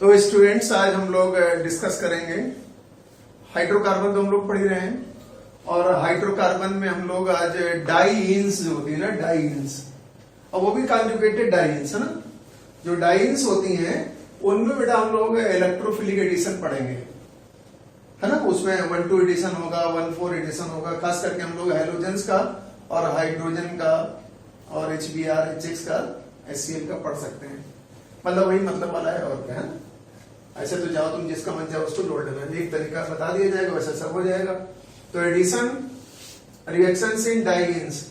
तो स्टूडेंट्स आज हम लोग डिस्कस करेंगे हाइड्रोकार्बन। तो हम लोग पढ़ ही रहे हैं और हाइड्रोकार्बन में हम लोग आज डाईइंस जो होती है ना, डाईइंस, और वो भी कॉन्जुगेटेड डाईइंस है ना। जो डाईइंस होती हैं उनमें बेटा हम लोग इलेक्ट्रोफिलिक एडिशन पढ़ेंगे, है ना। उसमें 1,2 एडिशन होगा, 1,4 एडिशन होगा। खास करके हम लोग हैलोजेंस का और हाइड्रोजन का और HBr, HX का, HCl का पढ़ सकते हैं। मतलब वही मतलब वाला है और क्या है। ऐसे तो जाओ तुम जिसका मन चाहे उसको जोड़ देना, एक तरीका बता दिया जाएगा वैसा सब हो जाएगा। तो एडिशन रिएक्शंस इन डाईइंस,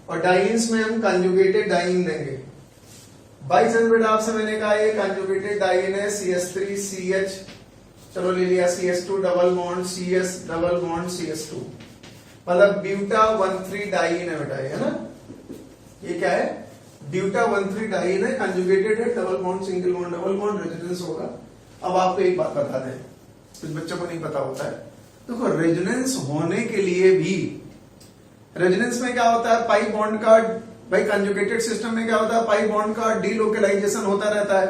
और डाईइंस में हम कंजुगेटेड डाईइन लेंगे। बाई चांस बेटा आपसे मैंने कहा ये कंजुगेटेड डाईइन है CH3CH, चलो ले लिया CH2 double bond CS double bond CS2, मतलब ब्यूटा 1,3 डाईइन है बेटा, है ना। ये क्या है? ब्यूटा 1,3 डाईइन है, कंजुगेटेड है, double bond single bond double bond, resonance होगा। अब आपको एक बात बता दें, कुछ बच्चों को नहीं पता होता है। देखो रेजोनेंस होने के लिए भी, रेजोनेंस में क्या होता है, पाई बॉन्ड का, भाई कंजुगेटेड सिस्टम में क्या होता है, पाई बॉन्ड का डीलोकलाइजेशन होता रहता है।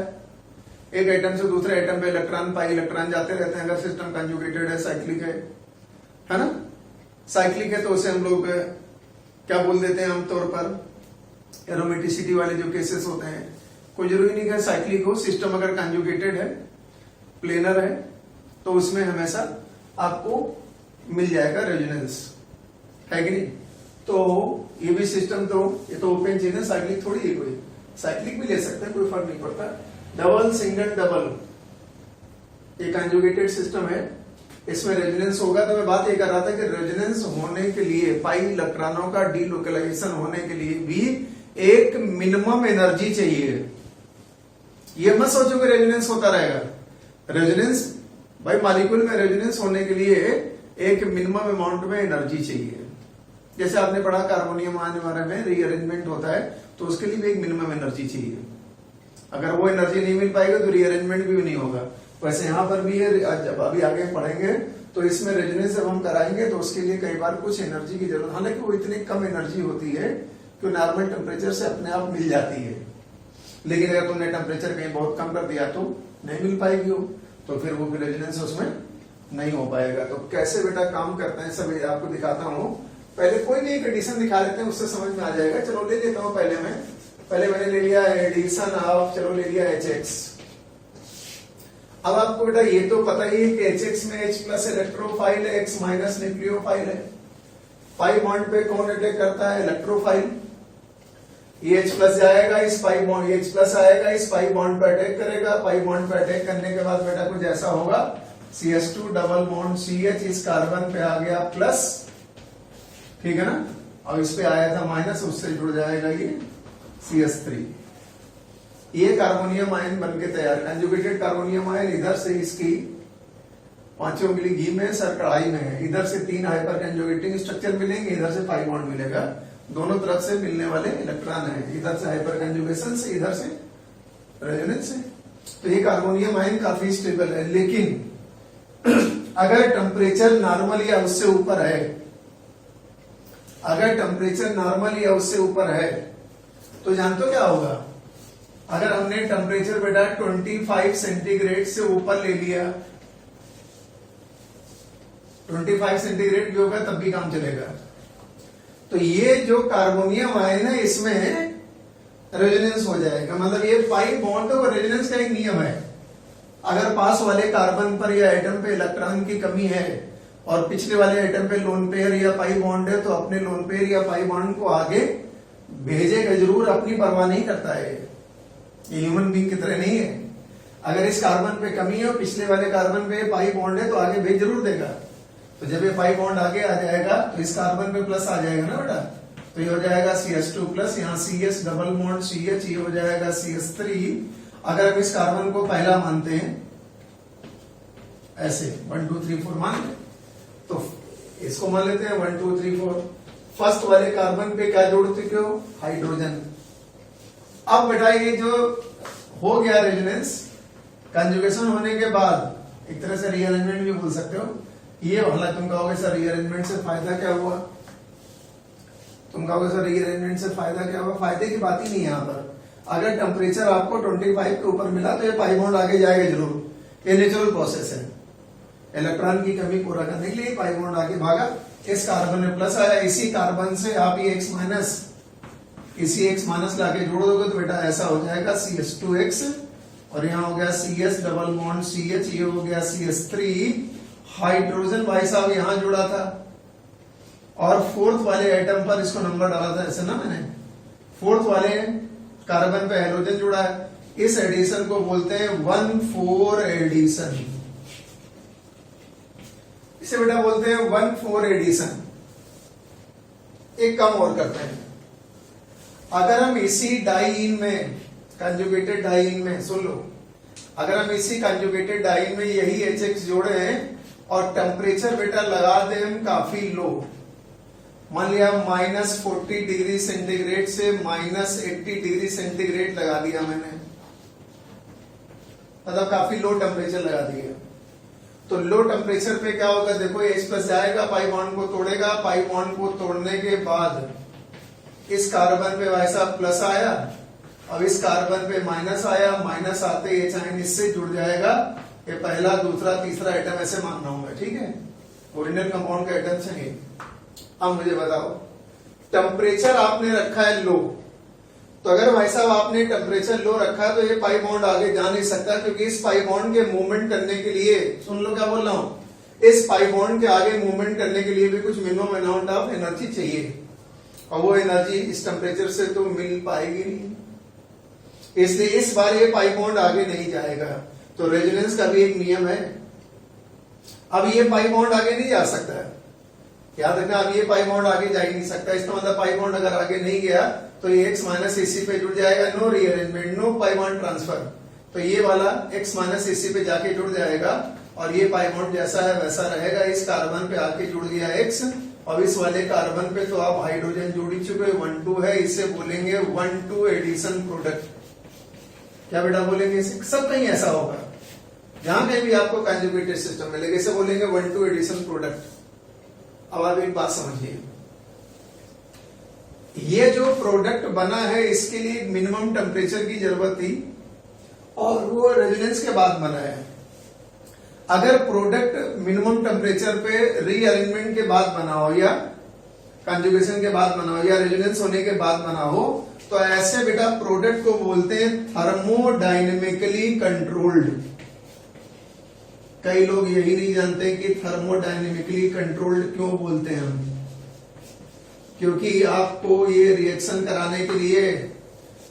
एक एटम से दूसरे एटम पे इलेक्ट्रॉन, पाई इलेक्ट्रॉन जाते रहते हैं। अगर सिस्टम कंजुगेटेड है, साइक्लिक है ना। साइक्लिक है तो उसे हम लोग क्या बोल देते हैं आमतौर पर, एरोमेटिसिटी वाले जो केसेस होते हैं। कोई जरूरी नहीं है साइक्लिक हो, सिस्टम अगर कंजुगेटेड है, प्लेनर है, तो उसमें हमेशा आपको मिल जाएगा रेजोनेंस, है कि नहीं। तो ये भी सिस्टम, तो ये तो ओपन चेन है, साइक्लिक थोड़ी है। कोई साइक्लिक भी ले सकते हैं, कोई फर्क नहीं पड़ता। डबल सिंगल डबल, ये कंजुगेटेड सिस्टम है, इसमें रेजोनेंस होगा। तो मैं बात ये कर रहा था कि रेजोनेंस होने के लिए, पाई इलेक्ट्रॉनों का डीलोकलाइजेशन होने के लिए भी एक मिनिमम एनर्जी चाहिए। ये मत सोचो कि रेजोनेंस होता रहेगा। रेजोनेंस भाई मॉलिक्यूल में रेजोनेंस होने के लिए एक मिनिमम अमाउंट में एनर्जी चाहिए। जैसे आपने पढ़ा कार्बोनियम आयन बारे में रीअरेंजमेंट होता है, तो उसके लिए भी एक मिनिमम एनर्जी चाहिए। अगर वो एनर्जी नहीं मिल पाएगा तो रीअरेंजमेंट भी नहीं होगा। वैसे यहां पर भी है, जब अभी आगे पढ़ेंगे तो इसमें रेजोनेंस जब हम कराएंगे तो उसके लिए कई बार कुछ एनर्जी की जरूरत, हालांकि वो इतनी कम एनर्जी होती है कि नॉर्मल टेम्परेचर से अपने आप मिल जाती है। लेकिन अगर तुमने टेम्परेचर कहीं बहुत कम कर दिया तो नहीं मिल पाएगी वो, तो फिर वो रेजोनेंस उसमें नहीं हो पाएगा। तो कैसे बेटा काम करते हैं सब आपको दिखाता हूं। पहले कोई भी एक एडिशन दिखा देते हैं, उससे समझ में आ जाएगा। चलो ले लेता हूं। पहले मैंने ले लिया एडिशन ऑफ, चलो ले लिया HX। अब आपको बेटा ये तो पता ही है कि HX में H प्लस इलेक्ट्रोफाइल है, X माइनस न्यूक्लियोफाइल है। पाई बॉन्ड पे कौन अटैक करता है? इलेक्ट्रोफाइल। ये H प्लस जाएगा इस पाई बॉन्ड, H प्लस आएगा इस पाई बॉन्ड पे अटैक करेगा। पाई बॉन्ड पे अटैक करने के बाद बेटा कुछ ऐसा होगा, CH2 डबल बॉन्ड CH इस कार्बन पे आ गया प्लस, ठीक है ना, और इस पे आया था माइनस, उससे जुड़ जाएगा ये CH3। ये कार्बोनियम आयन बनके तैयार, कंजुगेटेड कार्बोनियम आयन। इधर से इसकी 5 उंगली घी में, सर कढ़ाई में है। इधर से 3 हाइपर कंजुगेटिंग स्ट्रक्चर मिलेंगे, इधर से पाई बॉन्ड मिलेगा। दोनों तरफ से मिलने वाले इलेक्ट्रॉन है, इधर से हाइपर कंजुगेशन से, इधर से रेजोनेंस से। तो ये कार्बोनियम आयन काफी स्टेबल है। लेकिन अगर टेम्परेचर नॉर्मल या उससे ऊपर है, अगर टेम्परेचर नॉर्मल या उससे ऊपर है तो जानते हो क्या होगा? अगर हमने टेम्परेचर बेटा 25 सेंटीग्रेड से ऊपर ले लिया, 25 सेंटीग्रेड भी होगा तब भी काम चलेगा। तो ये जो कार्बोनियम आयन है इसमें रेजोनेंस हो जाएगा। मतलब ये पाई बॉन्ड और रेजोनेंस का एक नियम है। अगर पास वाले कार्बन पर या एटम पे इलेक्ट्रॉन की कमी है और पिछले वाले एटम पे लोन पेयर या पाई बॉन्ड है, तो अपने लोन पेयर या पाई बॉन्ड को आगे भेजेगा जरूर, अपनी परवाह नहीं करता है। ये ह्यूमन बीइंग की तरह नहीं है। अगर इस कार्बन पे कमी है और पिछले वाले कार्बन पे पाई बॉन्ड है तो आगे भेज जरूर देगा। तो जब ये पाई बॉन्ड आगे आ जाएगा तो इस कार्बन पे प्लस आ जाएगा ना बेटा, तो ये हो जाएगा CH2 प्लस, यहाँ CS डबल बॉन्ड CH, ये हो जाएगा CH3। अगर हम इस कार्बन को पहला मानते हैं, ऐसे 1 2 3 4 मान लें, तो इसको मान लेते हैं 1 2 3 4। फर्स्ट वाले कार्बन पे क्या जोड़ चुके हो? हाइड्रोजन। अब बेटा ये जो हो गया रेजोनेंस, कंजुगेशन होने के बाद एक तरह से रीअरेंजमेंट भी बोल सकते हो। ये हालांकि तुम कहोगे सर रीअरेंजमेंट से फायदा क्या हुआ? तुम कहोगे सर रीअरेंजमेंट से फायदा क्या हुआ? फायदे की बात ही नहीं है यहाँ पर। अगर टेम्परेचर आपको 25 के ऊपर मिला तो ये पाई बॉन्ड आगे जाएगा जरूर, ये नेचुरल प्रोसेस है। इलेक्ट्रॉन की कमी पूरा करने के लिए पाई बॉन्ड आगे भागा, इस कार्बन में प्लस आया, इसी कार्बन से आप ये X माइनस लाके जोड़ दोगे तो बेटा ऐसा हो जाएगा CH2X, और यहाँ हो गया CS डबल बॉन्ड CH, ये हो गया CH3, हाइड्रोजन भाई साहब यहाँ जुड़ा था, और फोर्थ वाले एटम पर इसको नंबर डाला था ऐसे ना मैंने, फोर्थ वाले कार्बन पे हाइड्रोजन जुड़ा है, इस एडिशन को बोलते हैं 1,4 एडिशन। इसे बेटा बोलते हैं 1,4 एडिशन। एक काम और करते हैं, अगर हम इसी डाइईन में, कंजुगेटेड डाइईन में, सुन लो, अगर हम इसी कंजुगेटेड डाइईन में यही HX जोड़े हैं और टेम्परेचर बेटा लगा दें हम काफी लो, मान लिया -40 डिग्री सेंटीग्रेड से -80 डिग्री सेंटीग्रेड लगा दिया मैंने, मतलब काफी लो टेम्परेचर लगा दिया, तो लो टेम्परेचर पे क्या होगा देखो, H+ जाएगा, पाई बॉन्ड को तोड़ेगा, पाई बॉन्ड को तोड़ने के बाद इस कार्बन पे वैसा प्लस आया, अब इस कार्बन पे माइनस आया, माइनस आते ये चाइन इससे जुड़ जाएगा, ये पहला दूसरा तीसरा एटम ऐसे मान रहा हूं मैं, ठीक है, ओरिजिनल कंपाउंड का एटम चाहिए। अब मुझे बताओ, टेम्परेचर आपने रखा है लो, तो अगर भाई साहब आपने टेम्परेचर लो रखा है तो ये पाई बॉन्ड आगे जा नहीं सकता, क्योंकि इस पाई बॉन्ड के मूवमेंट करने के लिए, सुन लो क्या बोल रहा हूं, इस पाई बॉन्ड के आगे मूवमेंट करने के लिए भी कुछ मिनिमम अमाउंट ऑफ एनर्जी चाहिए, और वो एनर्जी इस टेम्परेचर से तो मिल पाएगी नहीं, इसलिए इस बार ये पाई बॉन्ड आगे नहीं जाएगा। तो रेजोनेंस का भी एक नियम है, अब ये पाई बॉन्ड आगे नहीं जा सकता है, याद रखना, अब ये पाई बॉन्ड आगे जा ही नहीं सकता, इसका मतलब पाई बॉन्ड अगर आगे नहीं गया तो ये X माइनस AC पे जुड़ जाएगा, no rearrangement, no pi bond transfer, तो ये वाला X माइनस AC पे जाके जुड़ जाएगा, और ये पाई बॉन्ड जैसा है वैसा रहेगा, इस कार्बन पे आके जुड़ गया X, और इस वाले कार्बन पे तो आप हाइड्रोजन जोड़ ही चुके, 1,2 है, इसे बोलेंगे 1,2 एडिशन प्रोडक्ट। क्या बेटा बोलेंगे, सब कहीं ऐसा होगा, जहां कहीं भी आपको कंजुगेटेड सिस्टम मिलेगा इसे बोलेंगे 1,2 एडिशन प्रोडक्ट। अब आप एक बात समझिए, ये जो प्रोडक्ट बना है इसके लिए मिनिमम टेम्परेचर की जरूरत थी, और वो रेजोनेंस के बाद बना है। अगर प्रोडक्ट मिनिमम टेम्परेचर पे रीअरेंजमेंट के बाद बना हो, या कंजुगेशन के बाद बना हो, या रेजोनेंस होने के बाद बना हो, तो ऐसे बेटा प्रोडक्ट को बोलते हैं थर्मोडायनेमिकली कंट्रोल्ड। कई लोग यही नहीं जानते कि थर्मोडायनेमिकली कंट्रोल्ड क्यों बोलते हैं हम, क्योंकि आपको ये रिएक्शन कराने के लिए,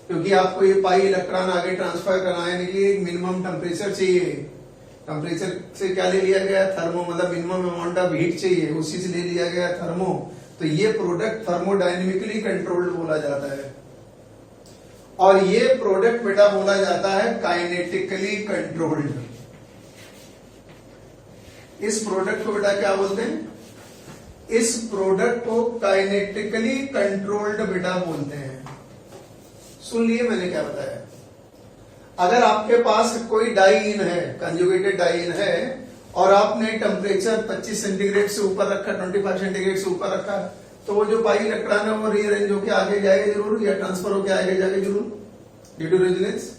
क्योंकि आपको ये पाई इलेक्ट्रॉन आगे ट्रांसफर कराने के लिए एक मिनिमम टेम्परेचर चाहिए। टेम्परेचर से क्या ले लिया गया, थर्मो, मतलब मिनिमम अमाउंट ऑफ हीट चाहिए, उसी से ले लिया गया थर्मो, तो ये प्रोडक्ट थर्मोडायनेमिकली कंट्रोल्ड बोला जाता है, और ये प्रोडक्ट बेटा बोला जाता है काइनेटिकली कंट्रोल्ड। इस प्रोडक्ट को बेटा क्या बोलते हैं, इस प्रोडक्ट को काइनेटिकली कंट्रोल्ड बेटा बोलते हैं। सुन लिए मैंने क्या बताया, अगर आपके पास कोई डाइईन है, कंजुगेटेड डाइईन है, और आपने टेम्परेचर 25 सेंटीग्रेड से ऊपर रखा, 25 सेंटीग्रेड से ऊपर रखा, तो वो जो पाई इलेक्ट्रॉन है वो रीअरेंज होकर आगे जाएगा जरूर, या ट्रांसफर होकर आगे जाएगा जरूर ड्यू टू रेजोनेंस,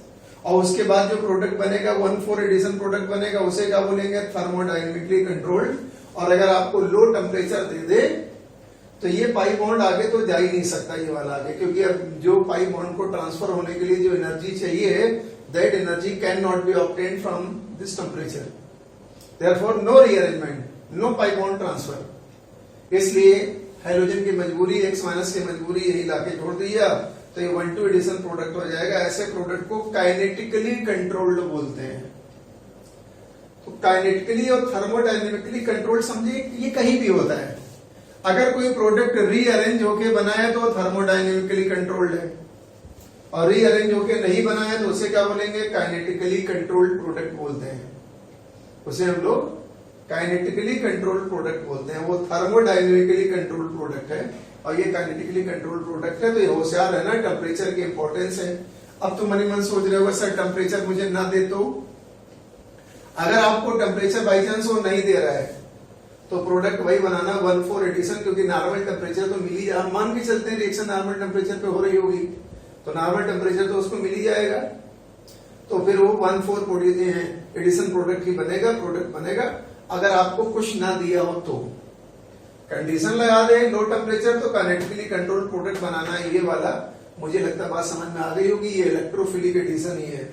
और उसके बाद जो प्रोडक्ट बनेगा 1,4 एडिशन प्रोडक्ट बनेगा, उसे क्या बोलेंगे, थर्मोडायनेमिकली कंट्रोल्ड। और अगर आपको लो टेम्परेचर दे दे तो ये पाई बॉन्ड आगे तो जा ही नहीं सकता, ये वाला आगे, क्योंकि अब जो पाई बॉन्ड को ट्रांसफर होने के लिए जो एनर्जी चाहिए, that energy can not be obtained from this temperature, therefore no rearrangement, no pi bond transfer. इसलिए हाइड्रोजन की मजबूरी, X माइनस की मजबूरी, यही लाके जोड़ दिया तो ये 1,2 एडिशन प्रोडक्ट हो जाएगा। ऐसे प्रोडक्ट को काइनेटिकली कंट्रोल्ड बोलते हैं। तो काइनेटिकली और थर्मोडायनेमिकली कंट्रोल्ड समझिए, ये कहीं भी होता है। अगर कोई प्रोडक्ट रीअरेंज होके बना है तो थर्मोडायनेमिकली कंट्रोल्ड है, और रीअरेंज होके नहीं बना है तो उसे क्या बोलेंगे, काइनेटिकली कंट्रोल्ड प्रोडक्ट बोलते हैं। उसे हम लोग काइनेटिकली कंट्रोल्ड प्रोडक्ट बोलते हैं। वो थर्मोडायनेमिकली कंट्रोल्ड प्रोडक्ट है और ये काइनेटिकली कंट्रोल्ड प्रोडक्ट है। तो ये होशियार है ना, टेम्परेचर की इंपॉर्टेंस है। अब तुम मन मन सोच रहे हो सर टेम्परेचर मुझे ना दे तो, अगर आपको टेम्परेचर बाई चांस वो नहीं दे रहा है तो प्रोडक्ट वही बनाना 1,4 एडिशन, क्योंकि नॉर्मल टेम्परेचर तो मिल ही, हम मान के चलते हैं रिएक्शन नॉर्मल टेम्परेचर पे हो रही होगी तो नॉर्मल टेम्परेचर तो उसको मिल ही जाएगा। तो फिर वो 1,4 एडिशन प्रोडक्ट ही बनेगा, प्रोडक्ट बनेगा। अगर आपको कुछ ना दिया हो तो कंडीशन लगा दे लो टेम्परेचर तो काइनेटिकली कंट्रोल्ड प्रोडक्ट बनाना है, ये वाला मुझे लगता है बात समझ में आ गई होगी। ये इलेक्ट्रोफिलिक एडिशन ही है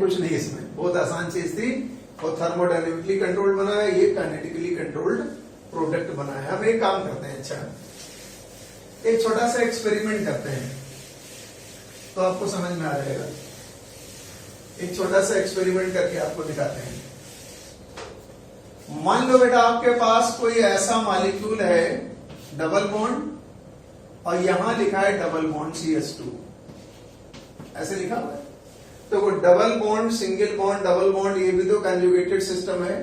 कुछ नहीं इसमें, बहुत आसान चीज थी। और थर्मोडायनेमिकली कंट्रोल्ड बना है, ये काइनेटिकली कंट्रोल्ड प्रोडक्ट बना है। हम एक काम करते हैं, अच्छा एक छोटा सा एक्सपेरिमेंट करते हैं तो आपको समझ में आ जाएगा। एक छोटा सा एक्सपेरिमेंट करके आपको दिखाते हैं। मान लो बेटा आपके पास कोई ऐसा मॉलिक्यूल है डबल बॉन्ड और यहां लिखा है डबल बॉन्ड CH2, ऐसे लिखा हुआ है। तो वो double bond, single bond, double bond, ये भी तो कंजुगेटेड सिस्टम है।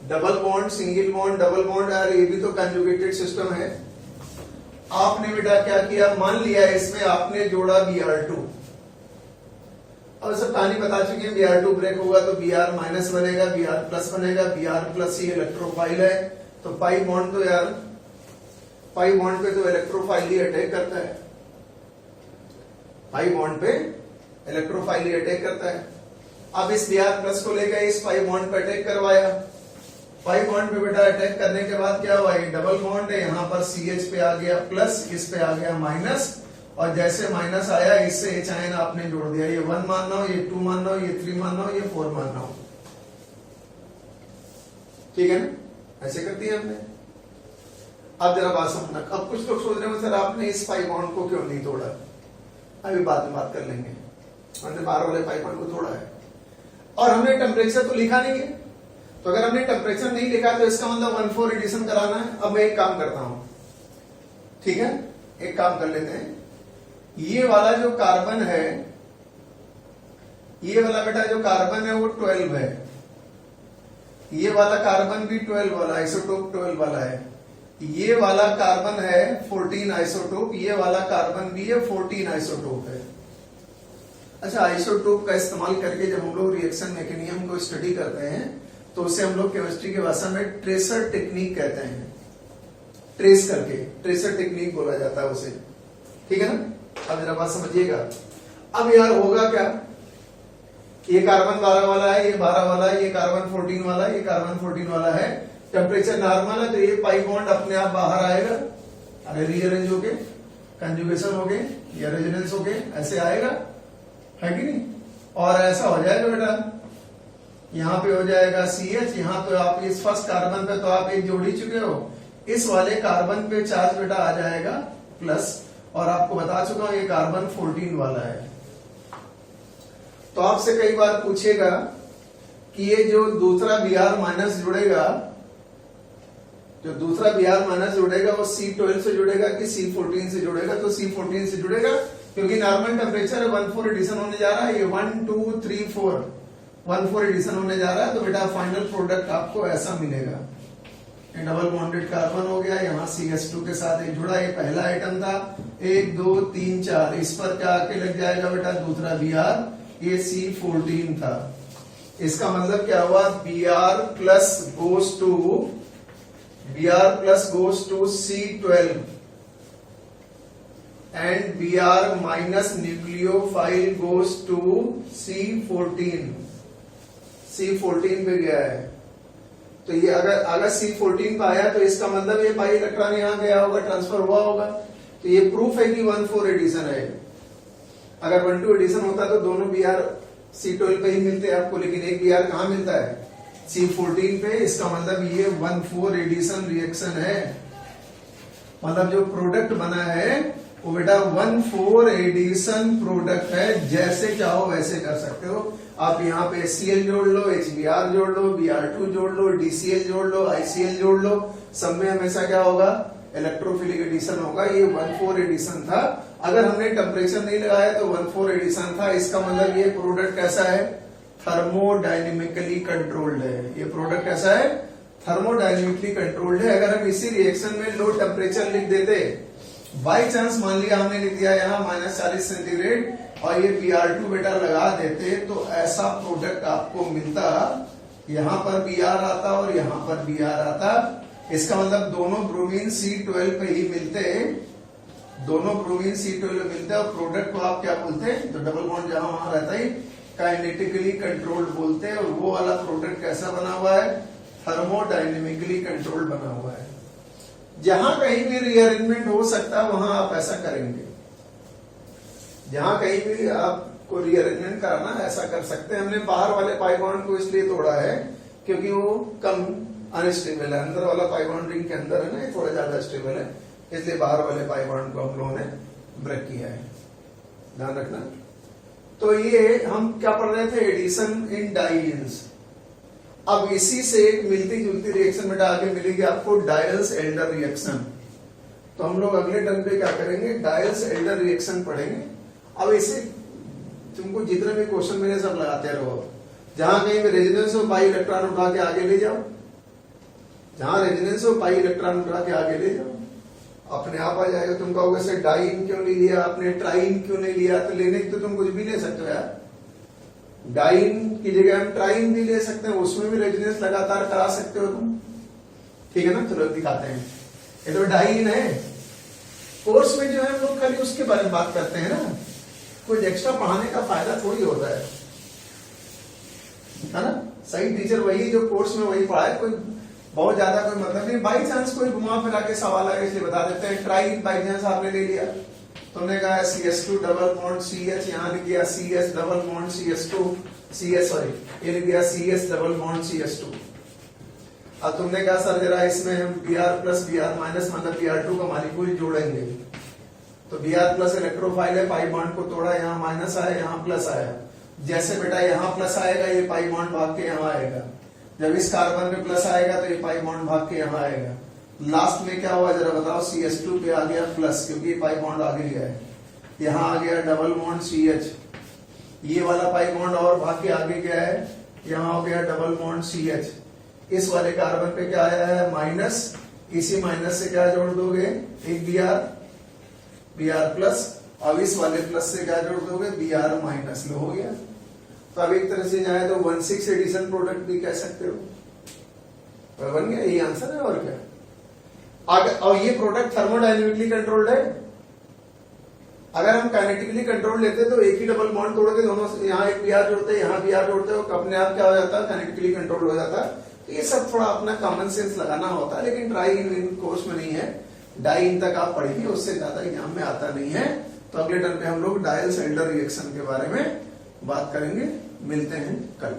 Double bond, single bond, double bond, यार ये भी तो कंजुगेटेड सिस्टम है। आपने बेटा क्या किया, मान लिया इसमें आपने जोड़ा Br2। और सब कहानी बता चुकी है, Br2 ब्रेक होगा तो Br माइनस बनेगा, Br प्लस बनेगा। Br प्लस ही इलेक्ट्रोफाइल है, तो पाई बॉन्ड तो यार पाई बॉन्ड पे तो इलेक्ट्रोफाइल ही अटैक करता है, पाई बॉन्ड पे इलेक्ट्रोफाइल ही अटैक करता है। अब इस Br प्लस को लेकर इस पाई बॉन्ड पे अटैक करवाया। पाई बॉन्ड पे बेटा अटैक करने के बाद क्या हुआ, ये डबल बॉन्ड है, यहाँ पर CH पे आ गया प्लस, इस पे आ गया माइनस, और जैसे माइनस आया इससे H आयन आपने जोड़ दिया। ये 1 मानना हो, ये 2 मानना हो, ये 3 मानना हो, ये 4 मानना हो, ठीक है ना, ऐसे कर दिया हमने। अब जरा बात समझना। अब कुछ लोग सोच रहे हो सर आपने इस पाई बॉन्ड को क्यों नहीं तोड़ा, अभी बाद में बात कर लेंगे। हमने बाहर वाले पाई बॉन्ड को तोड़ा है और हमने टेम्परेचर तो लिखा नहीं है, तो अगर हमने टेम्परेचर नहीं लिखा तो इसका मतलब 1,4 एडिशन कराना है। अब मैं एक काम करता हूं, ठीक है, एक काम कर लेते हैं। ये वाला जो कार्बन है, ये वाला बेटा जो कार्बन है वो 12 है, ये वाला कार्बन भी 12 वाला आइसोटोप 12 वाला है। ये वाला कार्बन है 14 आइसोटोप, ये वाला कार्बन भी है 14 आइसोटोप है। अच्छा, आइसोटोप का इस्तेमाल करके जब हम लोग रिएक्शन मैकेनिज्म को स्टडी करते हैं तो उसे हम लोग केमिस्ट्री की भाषा में ट्रेसर टेक्निक कहते हैं। ट्रेस करके ट्रेसर टेक्निक बोला जाता है उसे, ठीक है ना। अब जरा बात समझिएगा। अब यार होगा क्या, ये कार्बन 12 वाला है, ये 12 वाला है, ये कार्बन 14 वाला है, ये कार्बन 14 वाला है। टेम्परेचर नॉर्मल है तो ये पाई बॉन्ड अपने आप बाहर आएगा, अरे रीअरेंज हो गए, कंजुगेशन हो गए या रेजोनेंस हो गए, ऐसे आएगा, है कि नहीं। और ऐसा हो जाएगा बेटा, यहां पे हो जाएगा CH, यहां तो आप इस फर्स्ट कार्बन पे तो आप एक जोड़ ही चुके हो, इस वाले कार्बन पे चार्ज बेटा आ जाएगा प्लस, और आपको बता चुका हूं ये कार्बन 14 वाला है। तो आपसे कई बार पूछेगा कि ये जो दूसरा Br माइनस जुड़ेगा, जो दूसरा Br माइनस जुड़ेगा वो C12 से जुड़ेगा कि C14 से जुड़ेगा, तो C14 से जुड़ेगा क्योंकि नॉर्मल टेम्परेचर 1,4 एडिशन होने जा रहा है। ये 1 2 3 4 1,4 एडिशन होने जा रहा है, तो बेटा फाइनल प्रोडक्ट आपको ऐसा मिलेगा। ये डबल बॉन्डेड कार्बन हो गया, यहाँ CH2 के साथ एक जुड़ा, ये पहला आइटम था, 1 2 3 4, इस पर क्या आके लग जाएगा बेटा दूसरा Br, ये C14 था। इसका मतलब क्या हुआ, Br plus goes to C12 and Br minus nucleophile goes to C14 पे गया है। तो ये अगर C14 पे आया तो इसका मतलब ये पाई इलेक्ट्रॉन यहां गया होगा, ट्रांसफर हुआ होगा, तो ये प्रूफ है कि 1,4 एडिशन है। अगर 1,2 एडिशन होता तो दोनों Br C12 पे ही मिलते हैं आपको, लेकिन एक Br कहां मिलता है, C14 पे। इसका मतलब ये 1,4 एडिशन रिएक्शन है, मतलब जो प्रोडक्ट बना है वो बेटा 1,4 एडिशन प्रोडक्ट है। जैसे चाहो वैसे कर सकते हो आप, यहाँ पे HCl जोड़ लो, HBr जोड़ लो, Br2 जोड़ लो, DCl जोड़ लो, ICl जोड़ लो, सब में हमेशा क्या होगा, इलेक्ट्रोफिलिक एडिशन होगा। ये 1,4 एडिशन था। अगर हमने टेम्परेचर नहीं लगाया तो 1,4 एडिशन था। इसका मतलब ये प्रोडक्ट कैसा है, थर्मोडायनेमिकली कंट्रोल्ड है। ये प्रोडक्ट कैसा है, थर्मोडायनेमिकली कंट्रोल्ड है। अगर हम इसी रिएक्शन में लो टेम्परेचर लिख देते, बाई चांस मान लिया हमने लिख दिया यहाँ -40 सेंटीग्रेड, और ये Br2 बेटा लगा देते तो ऐसा प्रोडक्ट आपको मिलता, यहां पर Br आता और यहां पर Br आता। इसका मतलब दोनों ब्रोमीन C12 पे ही मिलते, दोनों ब्रोमीन C12 मिलते हैं और प्रोडक्ट को आप क्या बोलते हैं, तो डबल बॉन्ड जहां वहां रहता है काइनेटिकली कंट्रोल्ड बोलते हैं। और वो वाला प्रोडक्ट कैसा बना हुआ है, थर्मोडायनेमिकली कंट्रोल्ड बना हुआ है। जहां कहीं भी रीअरेंजमेंट हो सकता है वहां आप ऐसा करेंगे, जहां कहीं भी आपको रीअरेंजमेंट कराना ऐसा कर सकते हैं। हमने बाहर वाले पाई बॉन्ड को इसलिए तोड़ा है क्योंकि वो कम अनस्टेबल है, अंदर वाला पाई बॉन्ड रिंग के अंदर है ना, ये थोड़ा ज्यादा स्टेबल है, इसलिए बाहर वाले पाई बॉन्ड को हम लोगों ने ब्रेक किया है, ध्यान रखना। तो ये हम क्या पढ़ रहे थे, एडिशन इन डाइन्स। अब इसी से एक मिलती जुलती रिएक्शन बेटा आगे मिलेगी आपको, डायल्स एल्डर रिएक्शन। तो हम लोग अगले टर्म पे क्या करेंगे, डायल्स एल्डर रिएक्शन पढ़ेंगे। अब इसे तुमको जितने भी क्वेश्चन मिले सब लगाते रहो, जहां कहीं भी रेजिडेंस हो पाई इलेक्ट्रॉन उठा के आगे ले जाओ, जहां रेजिडेंस हो पाई इलेक्ट्रॉन उठा के आगे ले जाओ, अपने आप आ जाएगा। तुम कहोगे सर डाइन क्यों नहीं लिया आपने, ट्राइन क्यों नहीं लिया, तो लेने की तो तुम कुछ भी ले सकते हो यार। डाइन की जगह हम ट्राइन भी ले सकते हैं, उसमें भी रेजिडेंस लगातार करा सकते हो तुम, ठीक है ना। चलो दिखाते हैं, ये तो डाइन है। कोर्स में जो है हम लोग खाली उसके बारे में बात करते हैं ना, कुछ एक्स्ट्रा पढ़ाने का फायदा थोड़ी होता है ना। सही टीचर वही जो कोर्स में वही पढ़ाए, कोई बहुत ज्यादा कोई मतलब नहीं। बाई चांस कोई घुमा फिरा के सवाल आए इसलिए बता देते हैं। ट्राइन बाई चांस आपने ले लिया, तुमने कहा CS2 डबल बॉन्ड CH, यहाँ लिख दिया CS double bond CS2 CS, sorry ये लिख दिया CS डबल बॉन्ड CS2। अब तुमने कहा सर जरा इसमें हम Br प्लस Br माइनस मतलब Br2 का मॉलिक्यूल जोड़ेंगे, तो Br प्लस इलेक्ट्रोफाइल है, पाई बॉन्ड को तोड़ा, यहाँ माइनस आया यहाँ प्लस आया। जैसे बेटा यहाँ प्लस आएगा ये पाई बॉन्ड भाग के यहाँ आएगा, जब इस कार्बन में प्लस आएगा तो ये पाई बॉन्ड भाग के यहाँ आएगा। लास्ट में क्या हुआ जरा बताओ, CS2 पे आ गया प्लस क्योंकि ये पाई बॉन्ड आगे गया है, यहाँ आ गया डबल बॉन्ड CH, ये वाला पाई बॉन्ड और भाग के आगे गया है, यहाँ हो गया डबल बॉन्ड CH। इस वाले कार्बन पे क्या आया है माइनस, इसी माइनस से क्या जोड़ दोगे, एक Br प्लस, अब इस वाले प्लस से क्या जोड़ दोगे, Br माइनस, लो हो गया। तो अब एक तरह से जाए तो 1,6 एडिशन प्रोडक्ट भी कह सकते हो, बन गया, यही आंसर है और क्या। और ये प्रोडक्ट थर्मोडायनेमिकली कंट्रोल्ड है। अगर हम काइनेटिकली कंट्रोल लेते तो एक ही डबल बॉन्ड तोड़ के दोनों यहाँ एक Br जोड़ते यहाँ Br जोड़ते हो, अपने आप क्या हो जाता है, काइनेटिकली कंट्रोल हो जाता है। तो ये सब थोड़ा अपना कॉमन सेंस लगाना होता है, लेकिन ट्राई इन कोर्स में नहीं है, डाई इन तक आप पढ़िए, उससे ज्यादा एग्जाम में आता नहीं है। तो अगले टर्म पे हम लोग डायल्स एल्डर रिएक्शन के बारे में बात करेंगे। मिलते हैं कल।